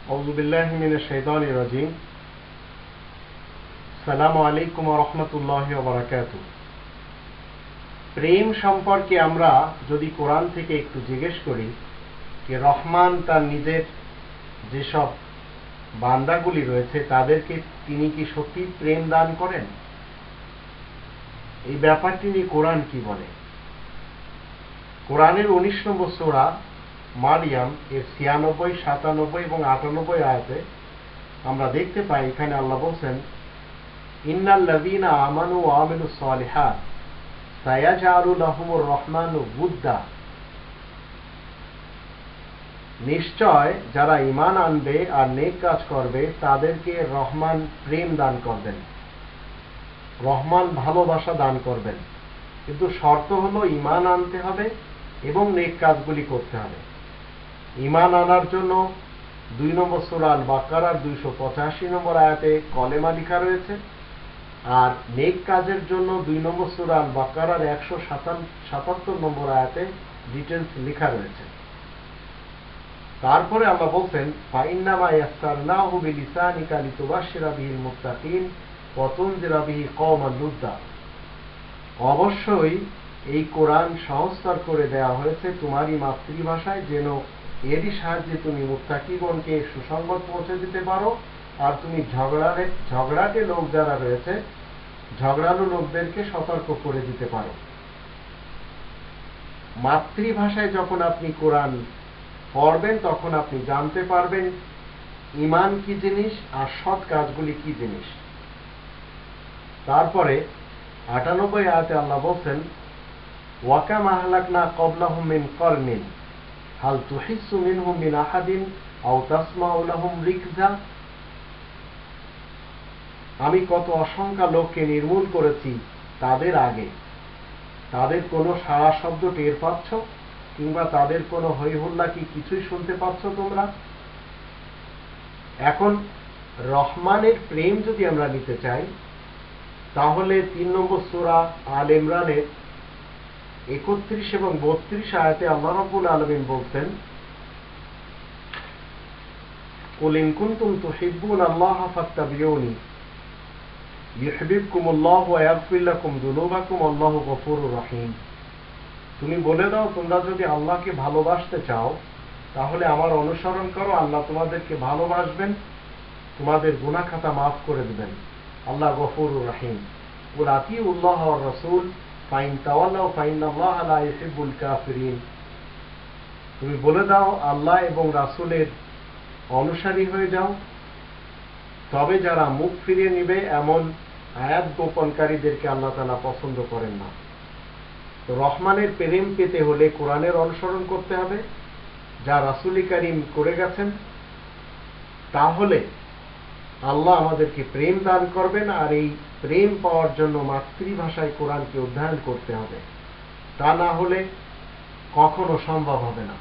আউযু বিল্লাহি মিনাশ শাইতানির রাজিম। আসসালামু আলাইকুম ওয়া রাহমাতুল্লাহি ওয়া বারাকাতুহু। প্রেম সম্পর্কে আমরা যদি কোরআন থেকে একটু জিজ্ঞেস করি যে রহমান তার নিজের যেসব বান্দাগুলি রয়েছে তাদেরকে তিনি কি সত্যি প্রেম দান করেন, এই ব্যাপারটি নিয়ে কোরআন কি বলে? কোরআনের 19 নম্বর সূরা মারিয়াম এর 96, 97 এবং 98 আয়াতে আমরা দেখতে পাই, এখানে আল্লাহ বলছেন, ইন্নাল্লাযীনা আমানু ওয়া আমিলুস সালিহাত সায়াজআলু লাহুমুর রহমানু উদ্দা। নিশ্চয় যারা ঈমান আনবে আর নেক কাজ করবে তাদেরকে রহমান প্রেম দান করবেন, রহমান ভালোবাসা দান করবেন। কিন্তু শর্ত হলো ঈমান আনতে হবে এবং নেক কাজগুলি করতে হবে। ঈমান আনার জন্য 2 নম্বর সূরা আল বাকারার 285 নম্বর আয়াতে কলেমা লেখা রয়েছে, আর নেক কাজের জন্য 2 নম্বর সূরা আল বাকারার 177 নম্বর আয়াতে ডিটেইলস লেখা রয়েছে। তারপরে আল্লাহ বলছেন, ফাইন্নামা ইয়াসসারনাহু বিলিসানিকা লিতুবাশশিরা বিহিল মুত্তাকিন ওয়া তুনযিরা বিহি কওমান লুদ্দা। অবশ্যই এই কোরআন সহজতর করে দেওয়া হয়েছে তোমারই মাতৃভাষায়, যেন এরই সাহায্যে তুমি মুত্তাকিগণকে সুসংবাদ পৌঁছে দিতে পারো, আর তুমি ঝগড়াটে লোক যারা রয়েছে, ঝগড়ালু লোকদেরকে সতর্ক করে দিতে পারো। মাতৃভাষায় যখন আপনি কোরআন পড়বেন তখন আপনি জানতে পারবেন ঈমান কি জিনিস আর সৎ কাজগুলি কি জিনিস। তারপরে 98 আয়াতে আল্লাহ বলছেন, ওয়া কাম আহলাকনা ক্বাবলাহুম মিন কারনিন হাল তুহিসসু মিনহুম মিন আহাদিন আও তাসমাউ লাহুম রিকজা। আমি কত অসংখ্য লোককে নির্মূল করেছি তাদের আগে, তাদের কোনো সাড়া শব্দ টের পাচ্ছ কিংবা তাদের কোনো হইহুল্লা কি কিছুই শুনতে পাচ্ছ তোমরা? এখন রহমানের প্রেম যদি আমরা নিতে চাই তাহলে 3 নম্বর সূরা আল ইমরানের 31 এবং 32 আয়াতে আল্লাহ রাব্বুল আলামিন বলছেন, কুল ইন কুনতুম তুহিব্বুনাল্লাহা ফাত্তাবিউনি ইউহিব্বুকুমুল্লাহু ওয়া ইয়াগফির লাকুম যুনুবাকুম আল্লাহু গফুরুর রহিম। তুমি বলে দাও, তোমরা যদি আল্লাহকে ভালোবাসতে চাও তাহলে আমার অনুসরণ করো, আল্লাহ তোমাদেরকে ভালোবাসবেন, তোমাদের গুনাহ খাতা মাফ করে দিবেন, আল্লাহ গফুরুর রহিম। ওয়া আতিউল্লাহ ওয়ার রাসূল ফাইন তাওয়াল্লাউ ফাইন্নাল্লাহা লা ইউহিব্বুল কাফিরিন। তুমি বলে দাও আল্লাহ এবং রাসূলের অনুসারী হয়ে যাও, তবে যারা মুখ ফিরিয়ে নিবে এমন আয়াত গোপনকারীদেরকে আল্লাহ তাআলা পছন্দ করেন না। তো রহমানের প্রেম পেতে হলে কোরআনের অনুসরণ করতে হবে, যা রাসূল কারীম করে গেছেন, তাহলে আল্লাহ আমাদেরকে প্রেম দান করবেন। আর এই প্রেম পাওয়ার জন্য মাতৃভাষায় কোরআনকে অধ্যয়ন করতে হবে, তা না হলে কখনো সম্ভব হবে না।